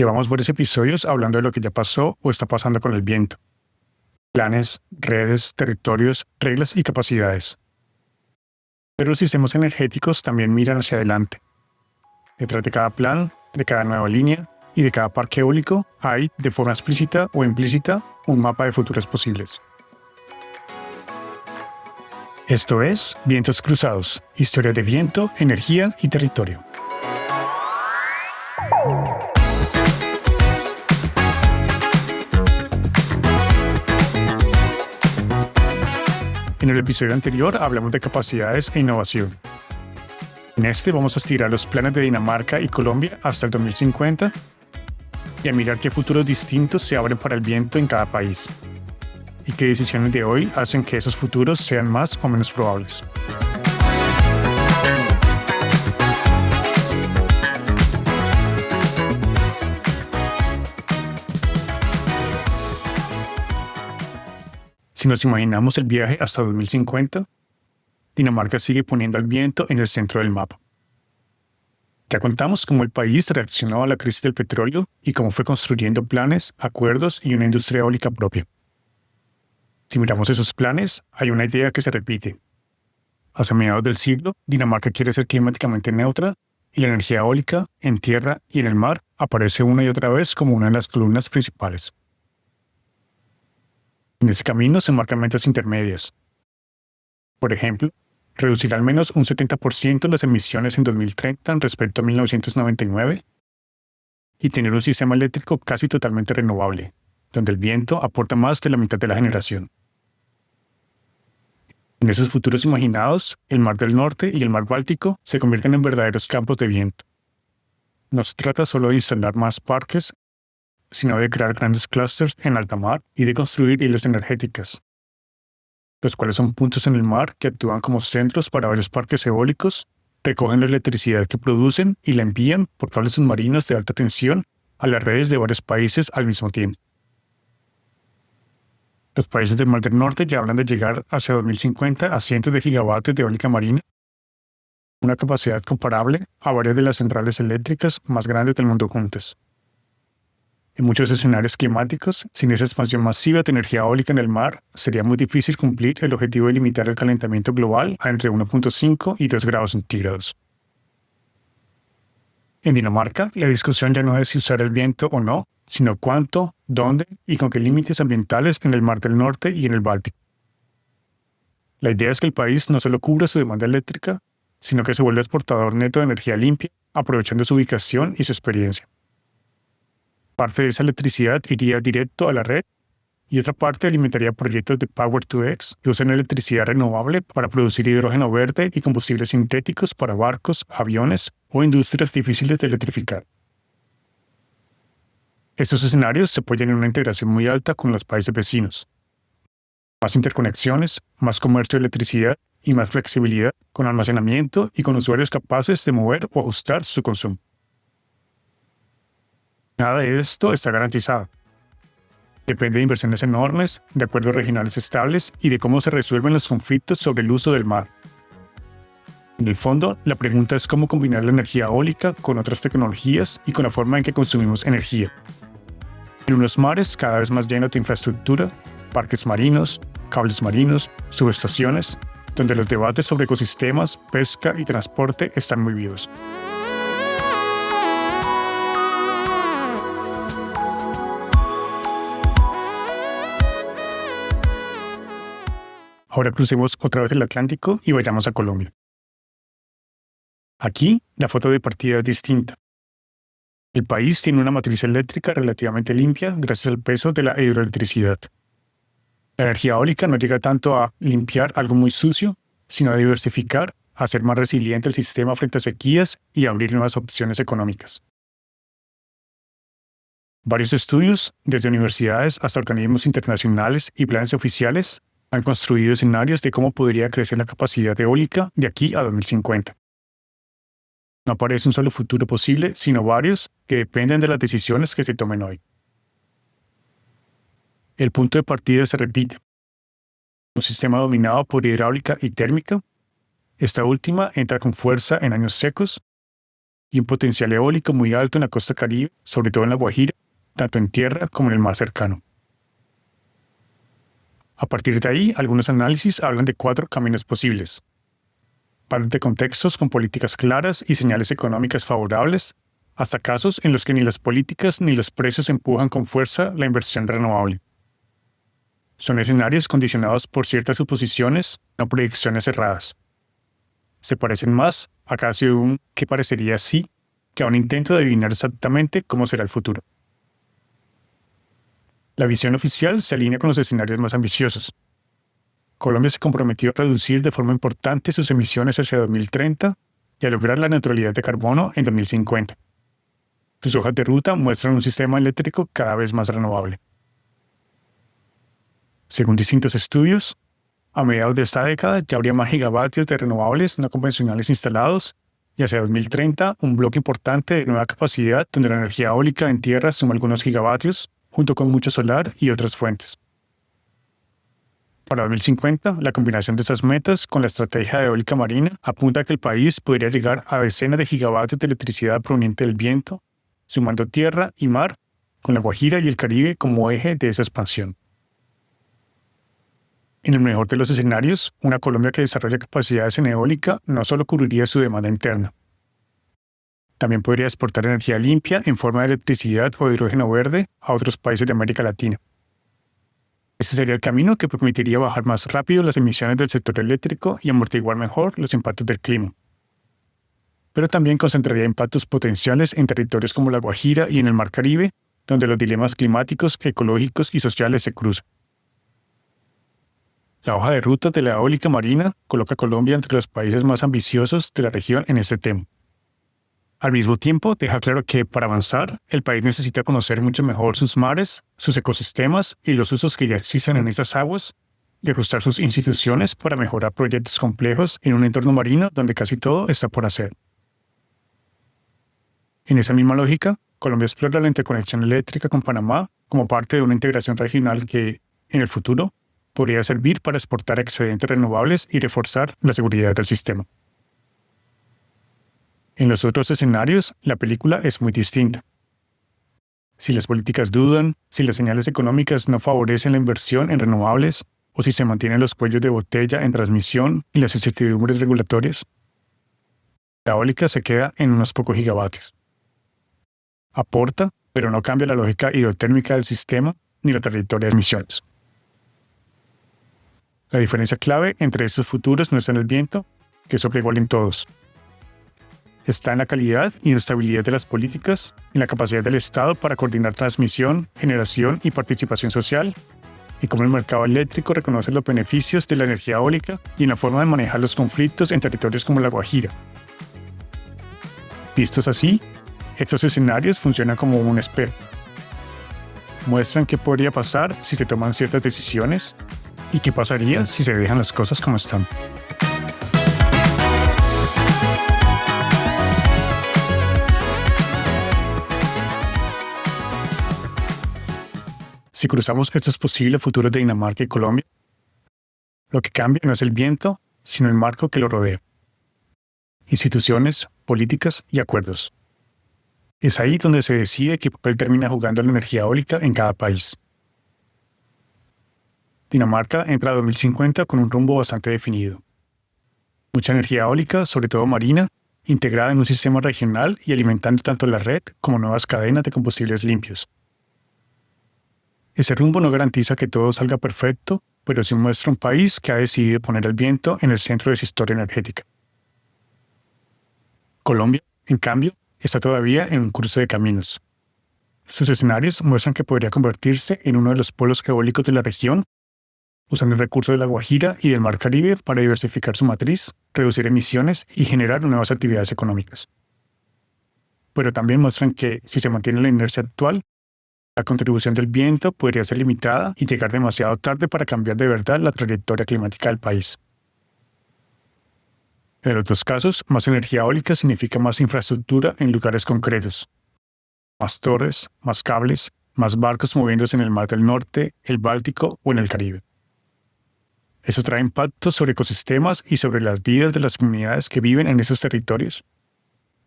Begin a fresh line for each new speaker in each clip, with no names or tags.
Llevamos varios episodios hablando de lo que ya pasó o está pasando con el viento. Planes, redes, territorios, reglas y capacidades. Pero los sistemas energéticos también miran hacia adelante. Detrás de cada plan, de cada nueva línea y de cada parque eólico hay, de forma explícita o implícita, un mapa de futuros posibles. Esto es Vientos Cruzados, historia de viento, energía y territorio. En el episodio anterior hablamos de capacidades e innovación. En este vamos a estirar los planes de Dinamarca y Colombia hasta el 2050 y a mirar qué futuros distintos se abren para el viento en cada país y qué decisiones de hoy hacen que esos futuros sean más o menos probables. Si nos imaginamos el viaje hasta 2050, Dinamarca sigue poniendo al viento en el centro del mapa. Ya contamos cómo el país reaccionó a la crisis del petróleo y cómo fue construyendo planes, acuerdos y una industria eólica propia. Si miramos esos planes, hay una idea que se repite. Hacia mediados del siglo, Dinamarca quiere ser climáticamente neutra y la energía eólica, en tierra y en el mar, aparece una y otra vez como una de las columnas principales. En ese camino se marcan metas intermedias. Por ejemplo, reducir al menos un 70% las emisiones en 2030 respecto a 1999 y tener un sistema eléctrico casi totalmente renovable, donde el viento aporta más de la mitad de la generación. En esos futuros imaginados, el Mar del Norte y el Mar Báltico se convierten en verdaderos campos de viento. No se trata solo de instalar más parques, sino de crear grandes clústeres en alta mar y de construir islas energéticas, los cuales son puntos en el mar que actúan como centros para varios parques eólicos, recogen la electricidad que producen y la envían por cables submarinos de alta tensión a las redes de varios países al mismo tiempo. Los países del Mar del Norte ya hablan de llegar hacia 2050 a cientos de gigavatios de eólica marina, una capacidad comparable a varias de las centrales eléctricas más grandes del mundo juntas. En muchos escenarios climáticos, sin esa expansión masiva de energía eólica en el mar, sería muy difícil cumplir el objetivo de limitar el calentamiento global a entre 1.5 y 2 grados centígrados. En Dinamarca, la discusión ya no es si usar el viento o no, sino cuánto, dónde y con qué límites ambientales en el Mar del Norte y en el Báltico. La idea es que el país no solo cubra su demanda eléctrica, sino que se vuelva exportador neto de energía limpia, aprovechando su ubicación y su experiencia. Parte de esa electricidad iría directo a la red y otra parte alimentaría proyectos de Power-to-X que usan electricidad renovable para producir hidrógeno verde y combustibles sintéticos para barcos, aviones o industrias difíciles de electrificar. Estos escenarios se apoyan en una integración muy alta con los países vecinos. Más interconexiones, más comercio de electricidad y más flexibilidad con almacenamiento y con usuarios capaces de mover o ajustar su consumo. Nada de esto está garantizado. Depende de inversiones enormes, de acuerdos regionales estables y de cómo se resuelven los conflictos sobre el uso del mar. En el fondo, la pregunta es cómo combinar la energía eólica con otras tecnologías y con la forma en que consumimos energía. En unos mares cada vez más llenos de infraestructura, parques marinos, cables marinos, subestaciones, donde los debates sobre ecosistemas, pesca y transporte están muy vivos. Ahora crucemos otra vez el Atlántico y vayamos a Colombia. Aquí, la foto de partida es distinta. El país tiene una matriz eléctrica relativamente limpia gracias al peso de la hidroelectricidad. La energía eólica no llega tanto a limpiar algo muy sucio, sino a diversificar, a hacer más resiliente el sistema frente a sequías y a abrir nuevas opciones económicas. Varios estudios, desde universidades hasta organismos internacionales y planes oficiales, han construido escenarios de cómo podría crecer la capacidad eólica de aquí a 2050. No aparece un solo futuro posible, sino varios que dependen de las decisiones que se tomen hoy. El punto de partida se repite. Un sistema dominado por hidráulica y térmica. Esta última entra con fuerza en años secos, y un potencial eólico muy alto en la costa Caribe, sobre todo en La Guajira, tanto en tierra como en el mar cercano. A partir de ahí, algunos análisis hablan de 4 caminos posibles. Van de contextos con políticas claras y señales económicas favorables, hasta casos en los que ni las políticas ni los precios empujan con fuerza la inversión renovable. Son escenarios condicionados por ciertas suposiciones, no predicciones cerradas. Se parecen más a casi un "qué parecería si" que a un intento de adivinar exactamente cómo será el futuro. La visión oficial se alinea con los escenarios más ambiciosos. Colombia se comprometió a reducir de forma importante sus emisiones hacia 2030 y a lograr la neutralidad de carbono en 2050. Sus hojas de ruta muestran un sistema eléctrico cada vez más renovable. Según distintos estudios, a mediados de esta década ya habría más gigavatios de renovables no convencionales instalados y hacia 2030 un bloque importante de nueva capacidad donde la energía eólica en tierra suma algunos gigavatios, junto con mucho solar y otras fuentes. Para 2050, la combinación de esas metas con la estrategia de eólica marina apunta a que el país podría llegar a decenas de gigavatios de electricidad proveniente del viento, sumando tierra y mar, con La Guajira y el Caribe como eje de esa expansión. En el mejor de los escenarios, una Colombia que desarrolle capacidades en eólica no solo cubriría su demanda interna. También podría exportar energía limpia en forma de electricidad o hidrógeno verde a otros países de América Latina. Ese sería el camino que permitiría bajar más rápido las emisiones del sector eléctrico y amortiguar mejor los impactos del clima. Pero también concentraría impactos potenciales en territorios como La Guajira y en el Mar Caribe, donde los dilemas climáticos, ecológicos y sociales se cruzan. La hoja de ruta de la eólica marina coloca a Colombia entre los países más ambiciosos de la región en este tema. Al mismo tiempo, deja claro que para avanzar, el país necesita conocer mucho mejor sus mares, sus ecosistemas y los usos que ya existen en esas aguas, y ajustar sus instituciones para mejorar proyectos complejos en un entorno marino donde casi todo está por hacer. En esa misma lógica, Colombia explora la interconexión eléctrica con Panamá como parte de una integración regional que, en el futuro, podría servir para exportar excedentes renovables y reforzar la seguridad del sistema. En los otros escenarios, la película es muy distinta. Si las políticas dudan, si las señales económicas no favorecen la inversión en renovables, o si se mantienen los cuellos de botella en transmisión y las incertidumbres regulatorias, la eólica se queda en unos pocos gigavatios. Aporta, pero no cambia la lógica hidrotérmica del sistema ni la trayectoria de emisiones. La diferencia clave entre estos futuros no está en el viento, que sopla igual en todos. Está en la calidad y estabilidad de las políticas, en la capacidad del Estado para coordinar transmisión, generación y participación social, y cómo el mercado eléctrico reconoce los beneficios de la energía eólica y en la forma de manejar los conflictos en territorios como La Guajira. Vistos así, estos escenarios funcionan como un espejo. Muestran qué podría pasar si se toman ciertas decisiones y qué pasaría si se dejan las cosas como están. Si cruzamos estos posibles futuros de Dinamarca y Colombia, lo que cambia no es el viento, sino el marco que lo rodea. Instituciones, políticas y acuerdos. Es ahí donde se decide qué papel termina jugando la energía eólica en cada país. Dinamarca entra a 2050 con un rumbo bastante definido. Mucha energía eólica, sobre todo marina, integrada en un sistema regional y alimentando tanto la red como nuevas cadenas de combustibles limpios. Ese rumbo no garantiza que todo salga perfecto, pero sí muestra un país que ha decidido poner el viento en el centro de su historia energética. Colombia, en cambio, está todavía en un cruce de caminos. Sus escenarios muestran que podría convertirse en uno de los polos eólicos de la región, usando el recurso de La Guajira y del Mar Caribe para diversificar su matriz, reducir emisiones y generar nuevas actividades económicas. Pero también muestran que, si se mantiene la inercia actual, la contribución del viento podría ser limitada y llegar demasiado tarde para cambiar de verdad la trayectoria climática del país. En los dos casos, más energía eólica significa más infraestructura en lugares concretos. Más torres, más cables, más barcos moviéndose en el Mar del Norte, el Báltico o en el Caribe. Eso trae impactos sobre ecosistemas y sobre las vidas de las comunidades que viven en esos territorios.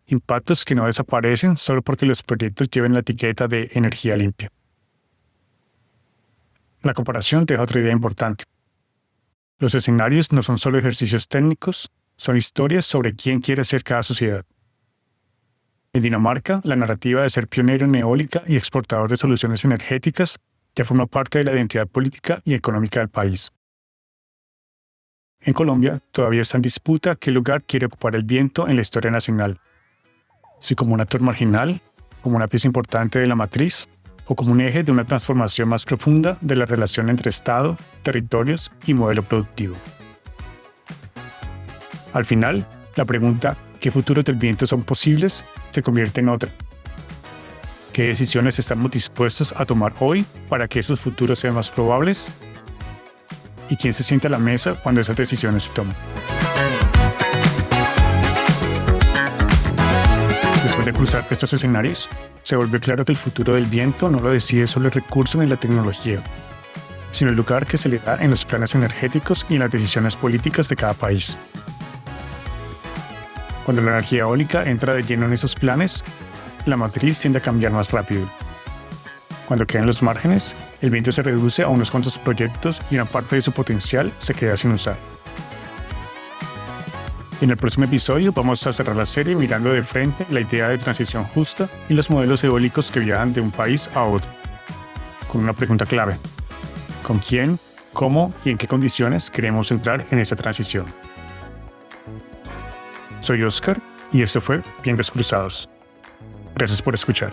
impactos que no desaparecen solo porque los proyectos lleven la etiqueta de energía limpia. La comparación deja otra idea importante. Los escenarios no son solo ejercicios técnicos, son historias sobre quién quiere ser cada sociedad. En Dinamarca, la narrativa de ser pionero en eólica y exportador de soluciones energéticas ya forma parte de la identidad política y económica del país. En Colombia, todavía está en disputa qué lugar quiere ocupar el viento en la historia nacional. Si como un actor marginal, como una pieza importante de la matriz, o como un eje de una transformación más profunda de la relación entre Estado, territorios y modelo productivo. Al final, la pregunta ¿qué futuros del viento son posibles? Se convierte en otra. ¿Qué decisiones estamos dispuestos a tomar hoy para que esos futuros sean más probables? ¿Y quién se sienta a la mesa cuando esas decisiones se toman? Después de cruzar estos escenarios, se volvió claro que el futuro del viento no lo decide solo el recurso ni la tecnología, sino el lugar que se le da en los planes energéticos y en las decisiones políticas de cada país. Cuando la energía eólica entra de lleno en esos planes, la matriz tiende a cambiar más rápido. Cuando quedan los márgenes, el viento se reduce a unos cuantos proyectos y una parte de su potencial se queda sin usar. En el próximo episodio vamos a cerrar la serie mirando de frente la idea de transición justa y los modelos eólicos que viajan de un país a otro, con una pregunta clave: ¿con quién, cómo y en qué condiciones queremos entrar en esa transición? Soy Oscar y esto fue Vientos Cruzados. Gracias por escuchar.